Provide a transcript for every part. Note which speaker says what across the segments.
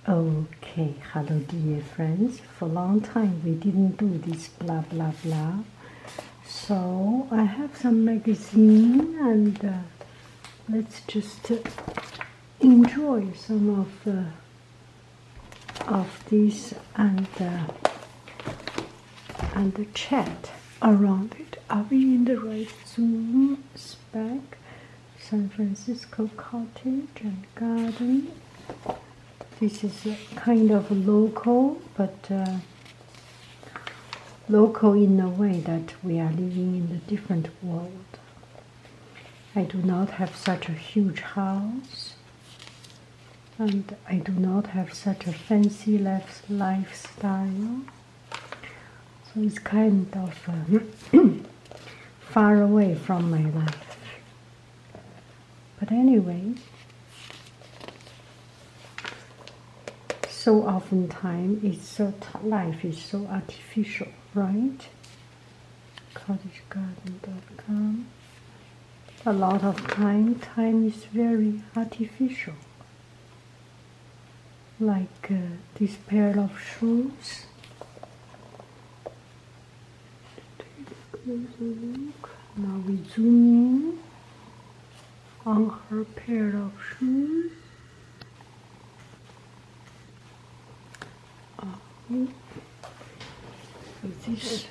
Speaker 1: Okay, hello dear friends. For a long time we didn't do this blah blah blah. So I have some magazine and let's just enjoy some of this and chat around it. Are we in the right Zoom spec? San Francisco cottage and garden. This is a kind of local, but local in a way that we are living in a different world. I do not have such a huge house, and I do not have such a fancy lifestyle. So it's kind of far away from my life. But anyway, so oftentimes life is so artificial, right? cottagegarden.com. A lot of time is very artificial. Like this pair of shoes. Take a closer look. Now we zoom in on her pair of shoes. This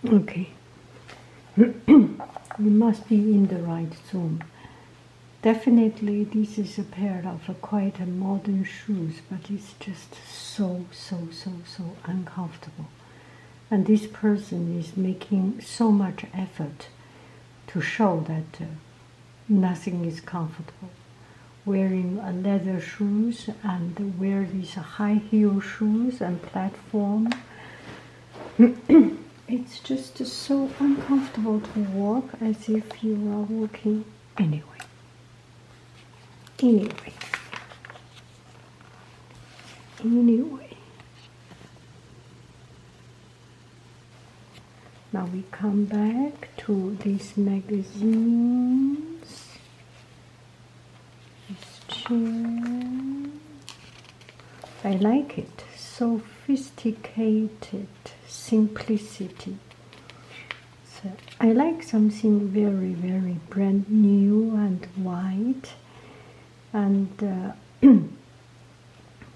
Speaker 1: okay. We must be in the right zoom. Definitely this is a pair of quite a modern shoes, but it's just so uncomfortable. And this person is making so much effort to show that nothing is comfortable. Wearing leather shoes and wear these high heel shoes and platform. It's just so uncomfortable to walk as if you are walking anyway. Now we come back to these magazines. This chair. I like it. Sophisticated simplicity. So I like something very brand new and white. And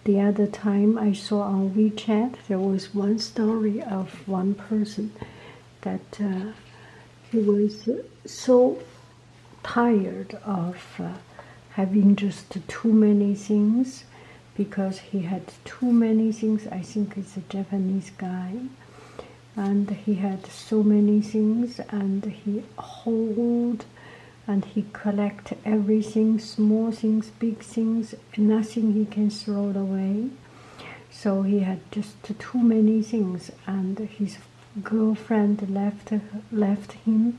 Speaker 1: the other time I saw on WeChat, there was one story of one person that he was so tired of having just too many things, because he had too many things. I think it's a Japanese guy, and he had so many things, and he hold and he collect everything, small things, big things, nothing he can throw away. So he had just too many things, and his girlfriend left him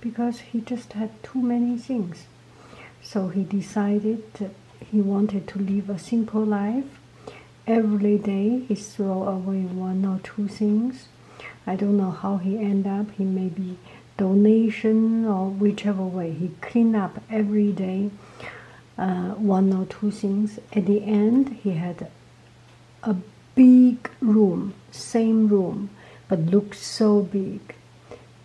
Speaker 1: because he just had too many things. So he decided he wanted to live a simple life. Every day he throw away one or two things. I don't know how he ended up. He maybe donation or whichever way. He cleaned up every day one or two things. At the end, he had a big room, same room, but looked so big.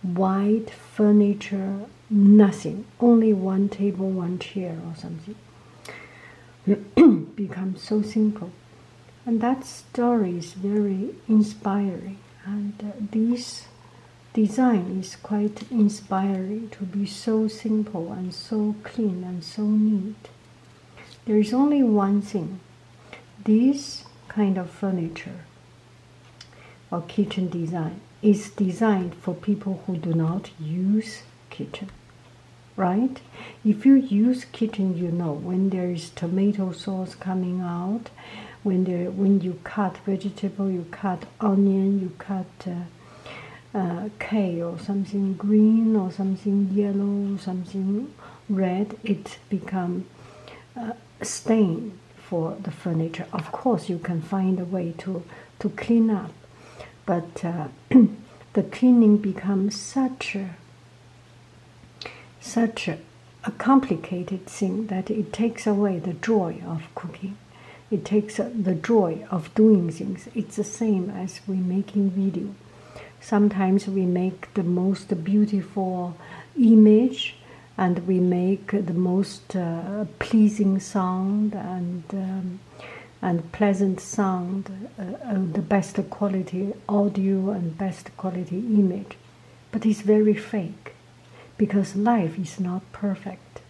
Speaker 1: White furniture, nothing. Only one table, one chair or something. Becomes so simple. And that story is very inspiring. And this design is quite inspiring, to be so simple and so clean and so neat. There is only one thing. This kind of furniture or kitchen design is designed for people who do not use kitchen, right? If you use kitchen, you know when there is tomato sauce coming out, when you cut vegetable, you cut onion, you cut kale or something green or something yellow, something red, it becomes a stain for the furniture. Of course, you can find a way to clean up, but the cleaning becomes such a complicated thing that it takes away the joy of cooking. It takes the joy of doing things. It's the same as we making video. Sometimes we make the most beautiful image, and we make the most pleasing sound and pleasant sound, the best quality audio and best quality image. But it's very fake, because life is not perfect.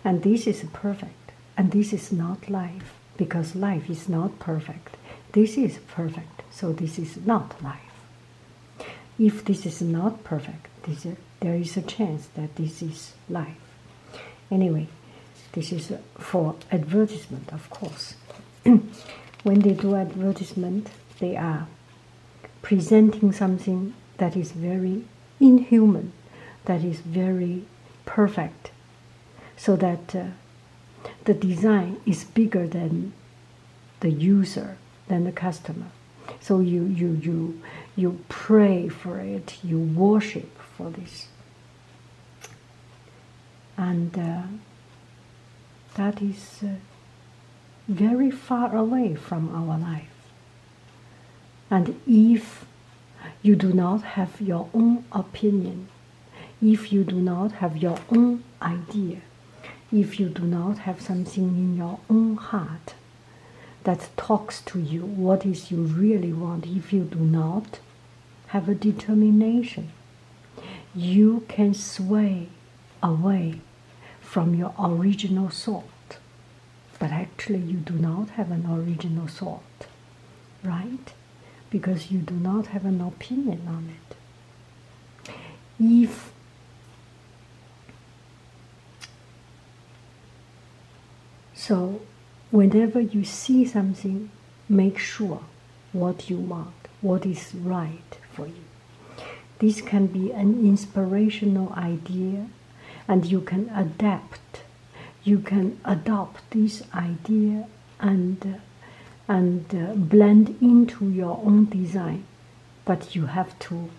Speaker 1: And this is perfect, and this is not life, because life is not perfect. This is perfect, so this is not life. If this is not perfect, there is a chance that this is life. Anyway, this is for advertisement, of course. When they do advertisement, they are presenting something that is very inhuman, that is very perfect, so that the design is bigger than the user, than the customer. So you pray for it, you worship for this. And that is very far away from our life. And if you do not have your own opinion, if you do not have your own idea, if you do not have something in your own heart that talks to you, what is you really want, if you do not have a determination, you can sway away from your original thought. But actually you do not have an original thought, right? Because you do not have an opinion on it. So whenever you see something, make sure what you want, what is right for you. This can be an inspirational idea, and you can adapt. You can adopt this idea and blend into your own design. But you have to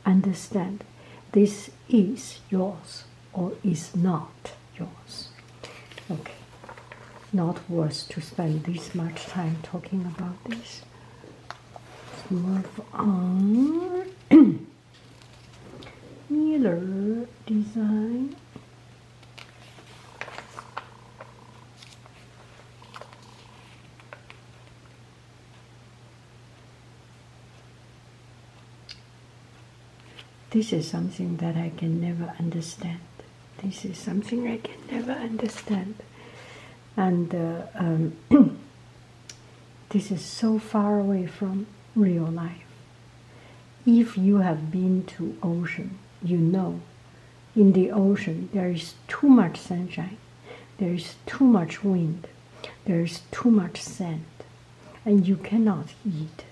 Speaker 1: understand this is yours or is not yours. Okay. Not worth to spend this much time talking about this. Let's move on. Miller design. This is something that I can never understand. This is something I can never understand. And this is so far away from real life. If you have been to ocean, you know in the ocean there is too much sunshine, there is too much wind, there is too much sand, and you cannot eat.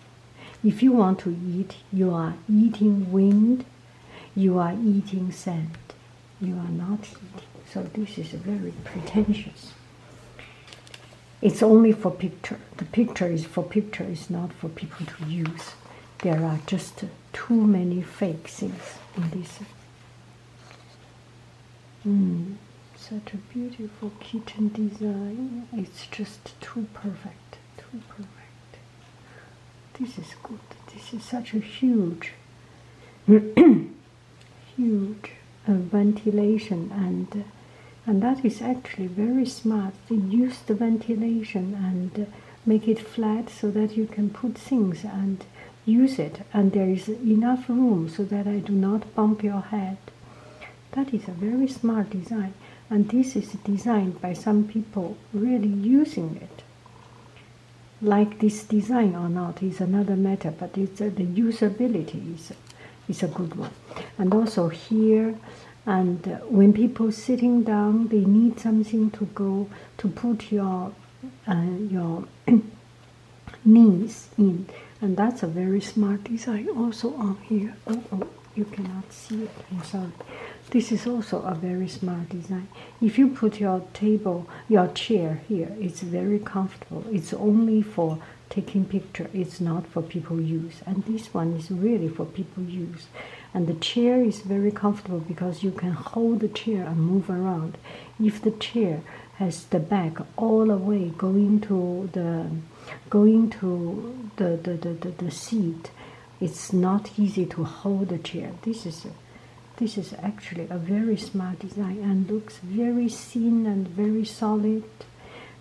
Speaker 1: If you want to eat, you are eating wind, you are eating sand, you are not eating. So this is very pretentious. It's only for picture. The picture is for picture, it's not for people to use. There are just too many fake things in this. Such a beautiful kitchen design. It's just too perfect, too perfect. This is good. This is such a huge, huge ventilation, and that is actually very smart. They use the ventilation and make it flat so that you can put things and use it, and there is enough room so that I do not bump your head. That is a very smart design, and this is designed by some people really using it. Like this design or not is another matter, but it's, the usability is a good one. And also here, and when people sitting down, they need something to go to put your knees in, and that's a very smart design also on here. Oh, you cannot see it, I'm sorry. This is also a very smart design. If you put your table, your chair here, it's very comfortable. It's only for taking picture. It's not for people use. And this one is really for people use. And the chair is very comfortable because you can hold the chair and move around. If the chair has the back all the way going to the seat, it's not easy to hold the chair. This is actually a very smart design and looks very thin and very solid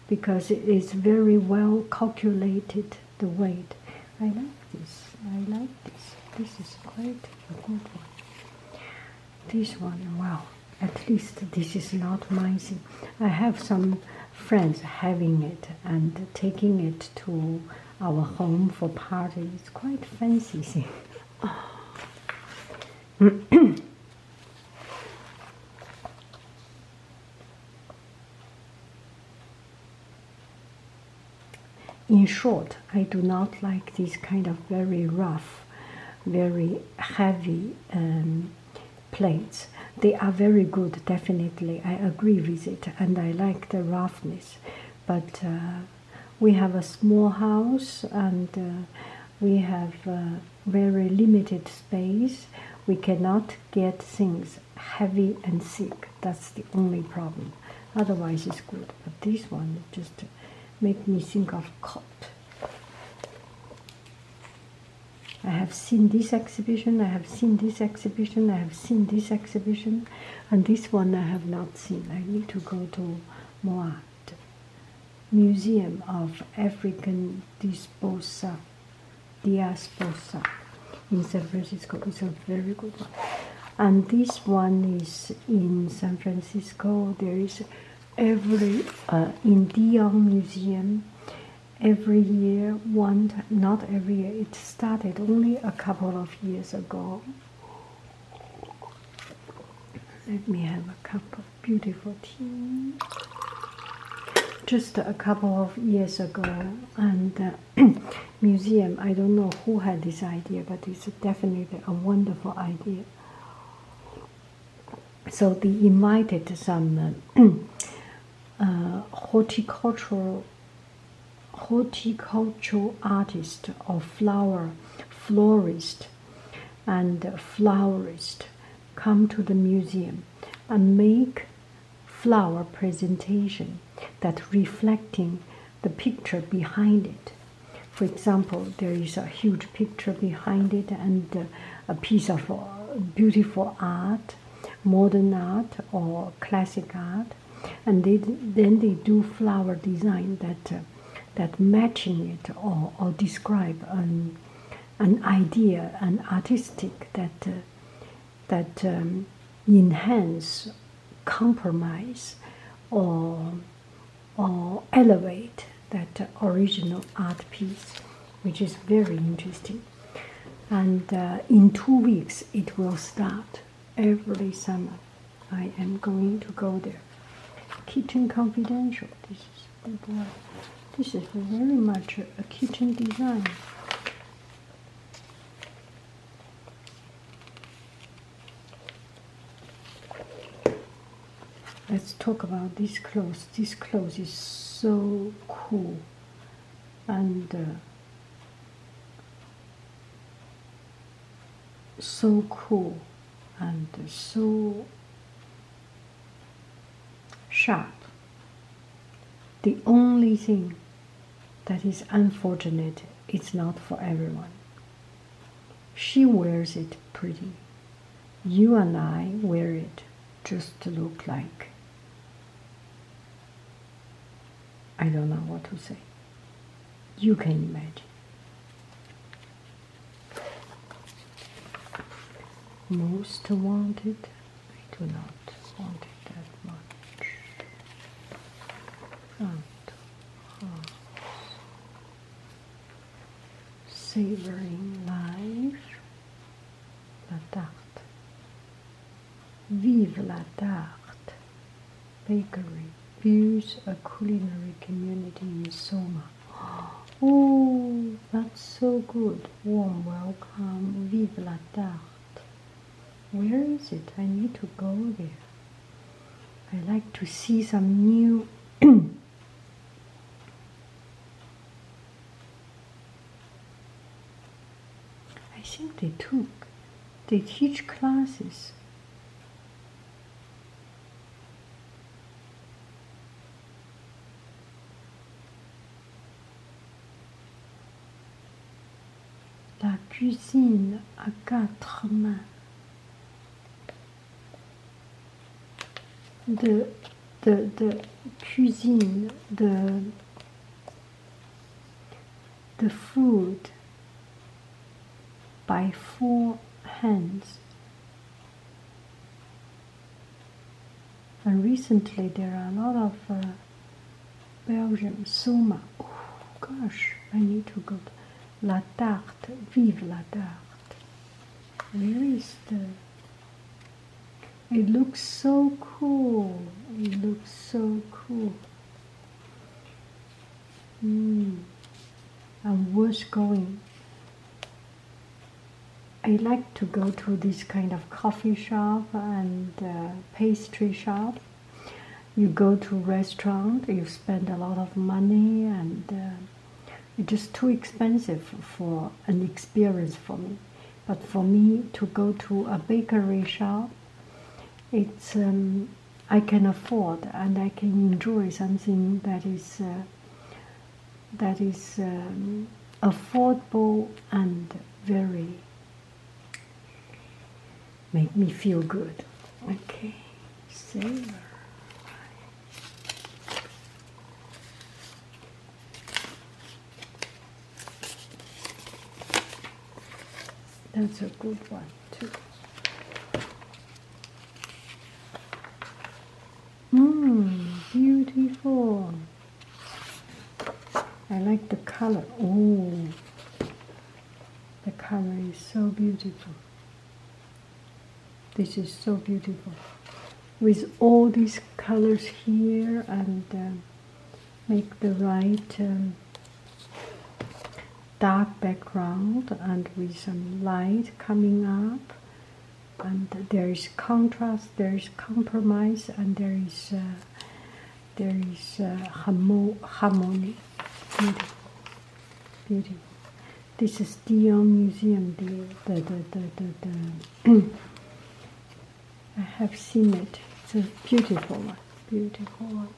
Speaker 1: because it is very well calculated, the weight. I like this. I like this. This is quite a good one. This one, well, at least this is not my thing. I have some friends having it and taking it to our home for party. It's quite fancy thing. In short, I do not like this kind of very rough, very heavy plates. They are very good, definitely. I agree with it, and I like the roughness. But we have a small house, and we have very limited space. We cannot get things heavy and thick. That's the only problem. Otherwise, it's good. But this one just make me think of cot. I have seen this exhibition, I have seen this exhibition, I have seen this exhibition, and this one I have not seen. I need to go to Moat, Museum of African Diaspora in San Francisco. It's a very good one. And this one is in San Francisco. There is in Dion Museum, every year, not every year, it started only a couple of years ago. Let me have a cup of beautiful tea. Just a couple of years ago, and museum, I don't know who had this idea, but it's definitely a wonderful idea. So they invited some horticultural artist or florist and florist come to the museum and make flower presentation that reflecting the picture behind it. For example, there is a huge picture behind it and a piece of beautiful art, modern art or classic art, and then they do flower design that matching it or describe an idea, an artistic that enhance, compromise, or elevate that original art piece, which is very interesting. And in 2 weeks it will start every summer. I am going to go there. Kitchen Confidential. This is very much a kitchen design. Let's talk about these clothes. This clothes is so cool and so cool and so sharp. The only thing that is unfortunate, it's not for everyone. She wears it pretty. You and I wear it just to look like, I don't know what to say. You can imagine. Most wanted, I do not want it that much. Front, savoring life, la tarte. Vive la tarte. Bakery. Views a culinary community in Soma. Oh, that's so good. Warm welcome. Vive la tarte. Where is it? I need to go there. I like to see some new they teach classes. La cuisine à 4 mains. The cuisine, the food by 4 hands. And recently there are a lot of Belgium, Soma. Oh gosh, I need to go to La Tarte, vive La Tarte. Where is the... It looks so cool. It looks so cool. I'm worth going. I like to go to this kind of coffee shop and pastry shop. You go to restaurant, you spend a lot of money, and it's just too expensive for an experience for me. But for me to go to a bakery shop, it's I can afford and I can enjoy something that is affordable and very make me feel good. Okay, savor. That's a good one too. Beautiful. I like the color. Oh, the color is so beautiful. This is so beautiful. With all these colors here and make the right dark background and with some light coming up. And there is contrast, there is compromise, and there is harmony. Beautiful, beautiful. This is Dion Museum. I have seen it. It's a beautiful one. Beautiful one.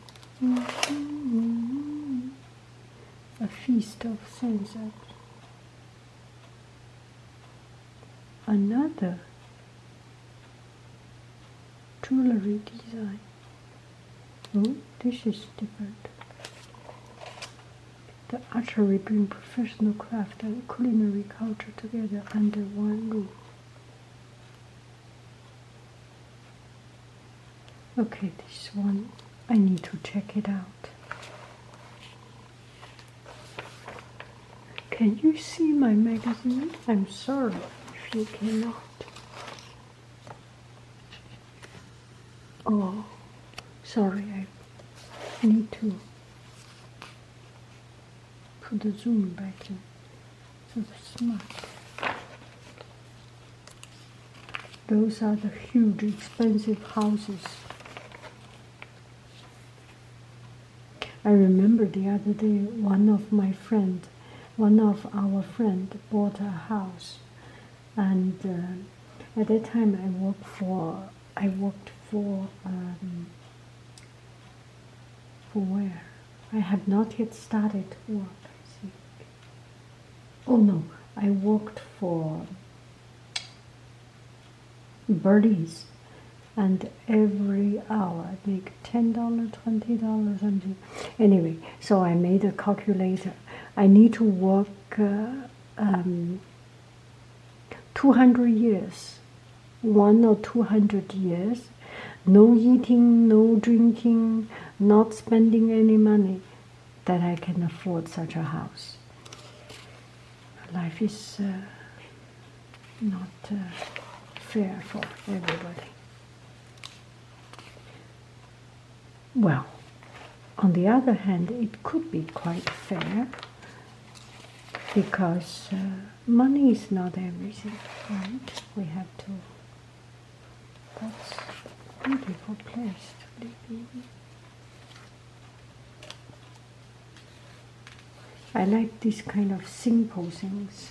Speaker 1: A feast of sunset. Another jewelry design. Oh, this is different. The archery bring professional craft and culinary culture together under one roof. Okay, this one, I need to check it out. Can you see my magazine? I'm sorry if you cannot. Oh, sorry, I need to put the zoom back in. So smart. Those are the huge, expensive houses. I remember the other day, one of our friends bought a house, and at that time I worked for where? I have not yet started work, I think. Oh no, I worked for Birdies, and every hour I make $10, $20 something. Anyway, so I made a calculator. I need to work 200 years, 1 or 200 years, no eating, no drinking, not spending any money, that I can afford such a house. Life is not fair for everybody. Well, on the other hand, it could be quite fair, because money is not everything, right? We have to. That's a beautiful place to live in. I like this kind of simple things.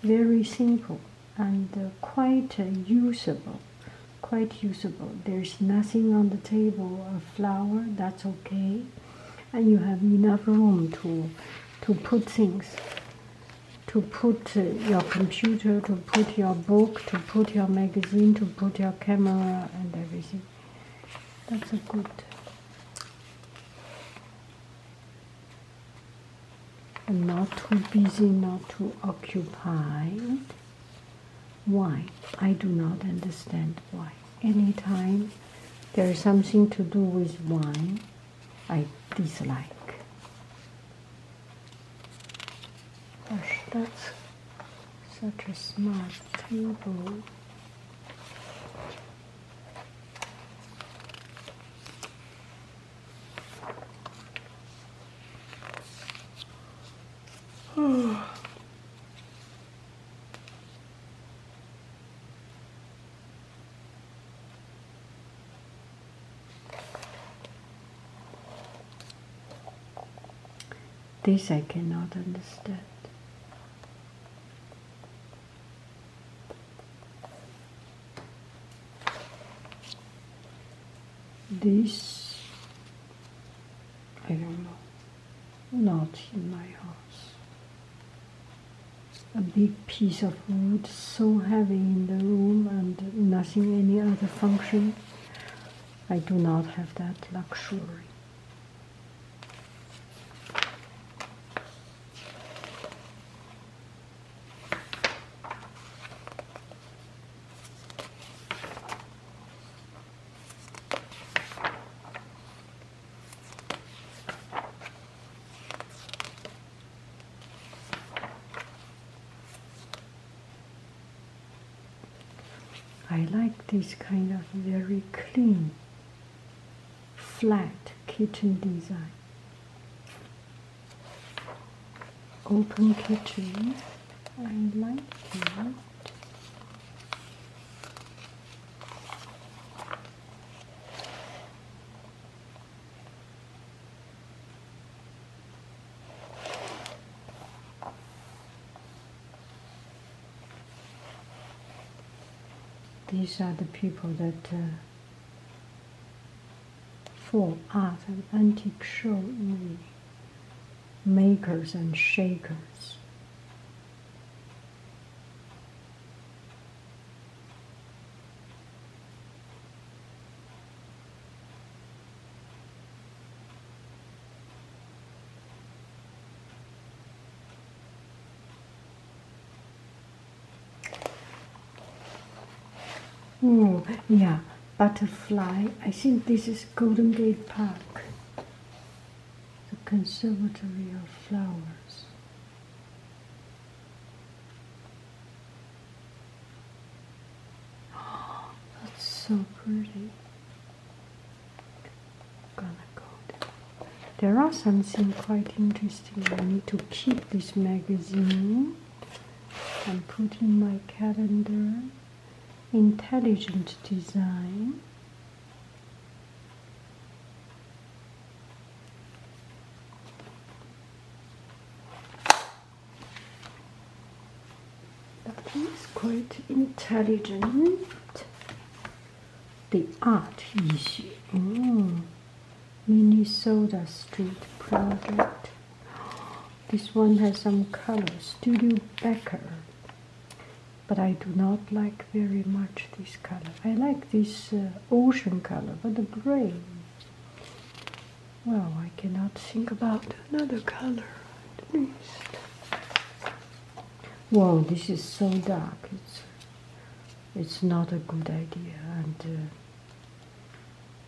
Speaker 1: very simple and quite usable. Quite usable. There's nothing on the table, a flower, that's okay. And you have enough room to put things, to put your computer, to put your book, to put your magazine, to put your camera and everything. That's a good. And not too busy, not too occupied. Why? I do not understand why. Anytime there is something to do with wine, I dislike. Gosh, that's such a smart table. This I cannot understand. This, I don't know, not in my house. A big piece of wood, so heavy in the room and nothing any other function. I do not have that luxury. I like this kind of very clean, flat kitchen design. Open kitchen, I like it. These are the people that for art and antique show even makers and shakers. Oh, yeah, butterfly. I think this is Golden Gate Park, the Conservatory of Flowers. Oh, that's so pretty. Gonna go there. There are something quite interesting. I need to keep this magazine and put in my calendar. Intelligent design. That is quite intelligent. The art issue. Minnesota Street project. This one has some color. Studio Becker. But I do not like very much this color. I like this ocean color, but the gray, well, I cannot think about another color at least. Whoa, this is so dark. It's not a good idea, and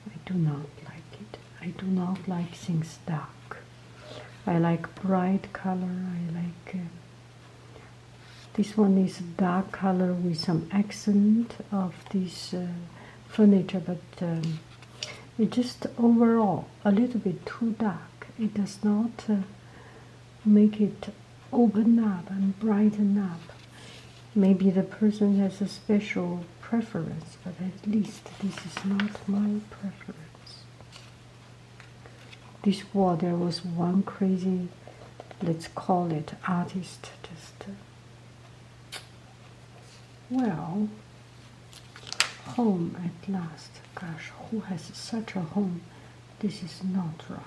Speaker 1: I do not like it. I do not like things dark. I like bright color. I like. This one is dark color with some accent of this furniture, but it just overall a little bit too dark. It does not make it open up and brighten up. Maybe the person has a special preference, but at least this is not my preference. This wall, there was one crazy, let's call it artist, just Well, home at last. Gosh, who has such a home? This is not right.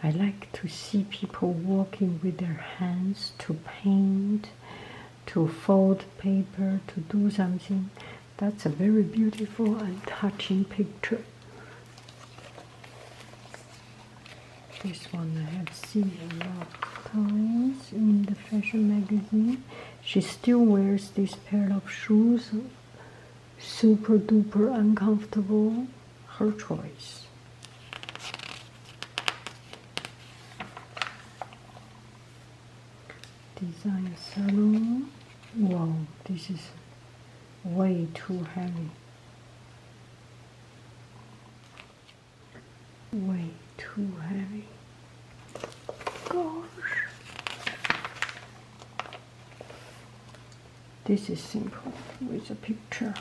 Speaker 1: I like to see people working with their hands to paint, to fold paper, to do something. That's a very beautiful and touching picture. This one I have seen a lot of times in the fashion magazine. She still wears this pair of shoes, super duper uncomfortable, her choice. Design salon. Wow, this is way too heavy. Way too heavy. Gosh. This is simple with a picture.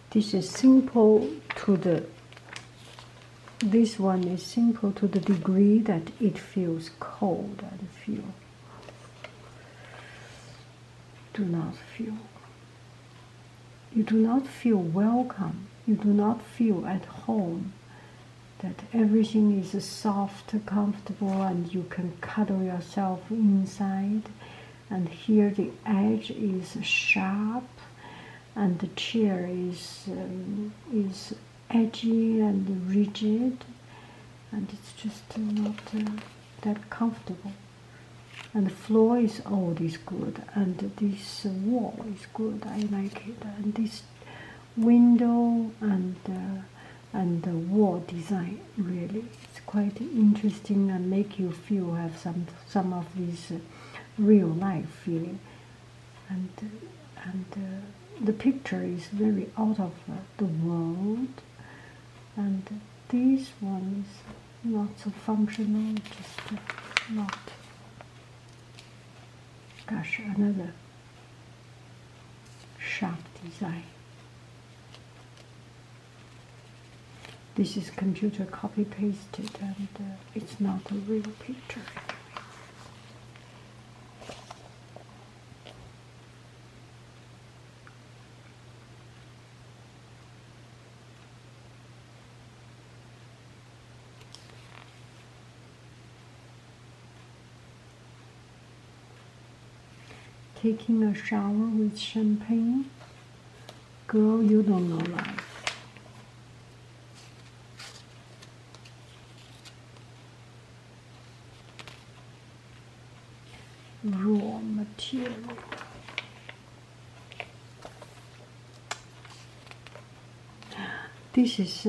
Speaker 1: This is simple to the This one is simple to the degree that it feels cold and you do not feel welcome, you do not feel at home, that everything is soft, comfortable, and you can cuddle yourself inside, and here the edge is sharp, and the chair is edgy and rigid, and it's just not that comfortable. And the floor is good, and this wall is good. I like it, and this window and the wall design really it's quite interesting and make you feel have some of this real life feeling, and the picture is very out of the world. And this one is not so functional, just not. Gosh, another sharp design. This is computer copy pasted, and it's not a real picture. Taking a shower with champagne. Girl, you don't know life. Raw material. This is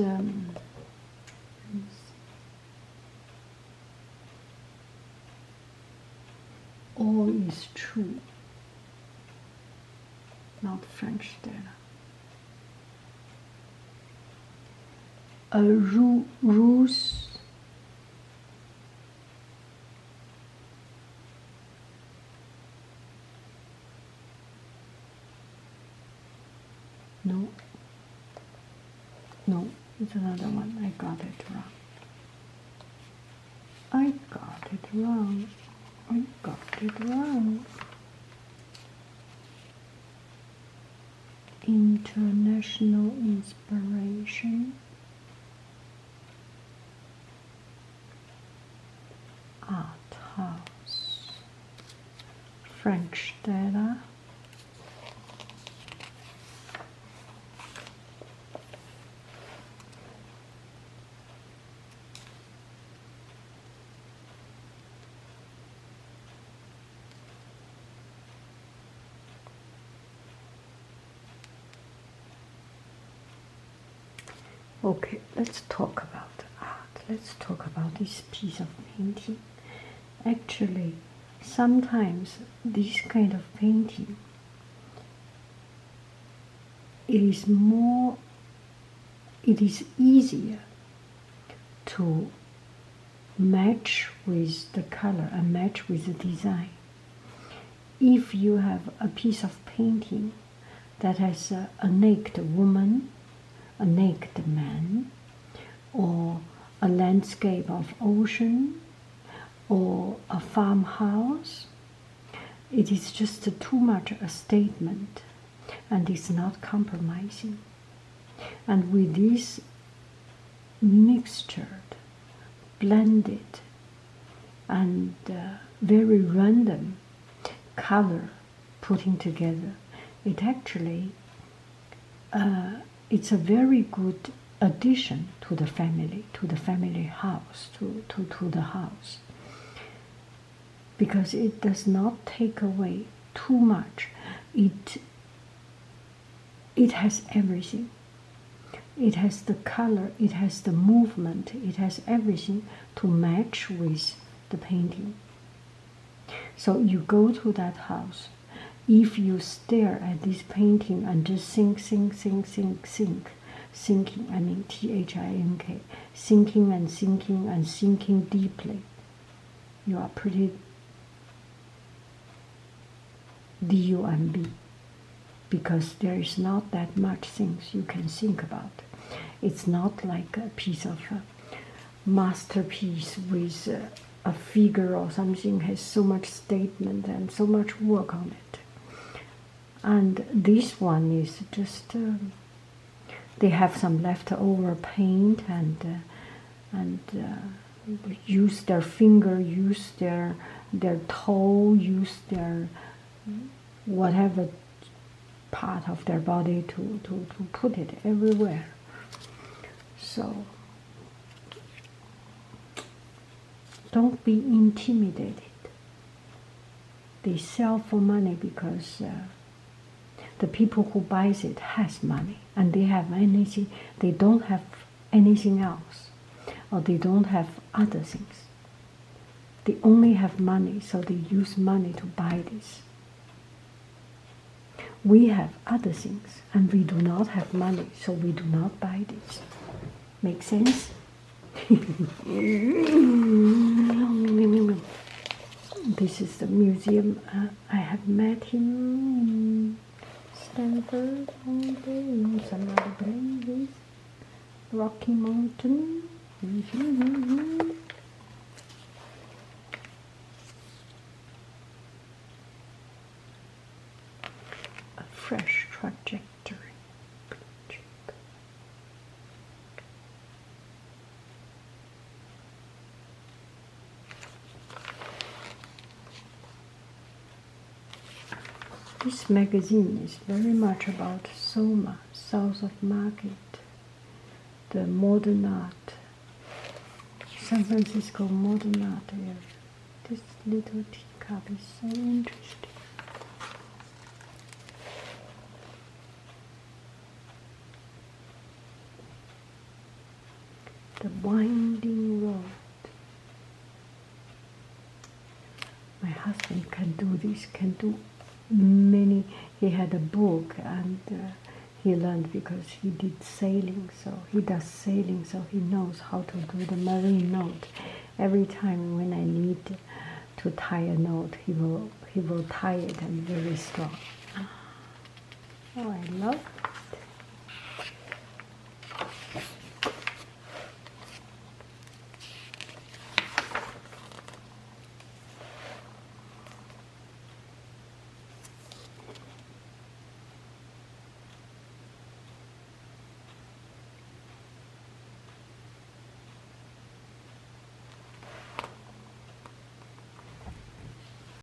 Speaker 1: all is true. Not French Stella. A ruse. No, it's another one. I got it wrong. International inspiration. Art house. French Stella. Okay, let's talk about art. Let's talk about this piece of painting. Actually, sometimes this kind of painting it is easier to match with the color and match with the design. If you have a piece of painting that has a naked woman, a naked man, or a landscape of ocean, or a farmhouse, it is just too much a statement, and it's not compromising. And with this mixtured, blended, and very random color putting together, it actually it's a very good addition to the family house, to the house, because it does not take away too much. It has everything. It has the color, it has the movement, it has everything to match with the painting. So you go to that house, if you stare at this painting and just think, thinking, I mean THINK, thinking and thinking and thinking deeply, you are pretty DUMB, because there is not that much things you can think about. It's not like a piece of masterpiece with a figure or something has so much statement and so much work on it. And this one is just they have some leftover paint and use their finger, use their toe, use their whatever part of their body to put it everywhere. So don't be intimidated. They sell for money because the people who buys it has money, and they have anything. They don't have anything else, or they don't have other things. They only have money, so they use money to buy this. We have other things, and we do not have money, so we do not buy this. Make sense? This is the museum. I have met him in Stanford one day in some other places. Rocky Mountain. A fresh trajectory. This magazine is very much about Soma, south of Market, the modern art, San Francisco modern art area. This little teacup is so interesting. The winding road. My husband can do this, can do many. He had a book and he learned because he did sailing, so he does sailing, so he knows how to do the marine knot. Every time when I need to tie a knot, he will tie it and very strong. Oh, I love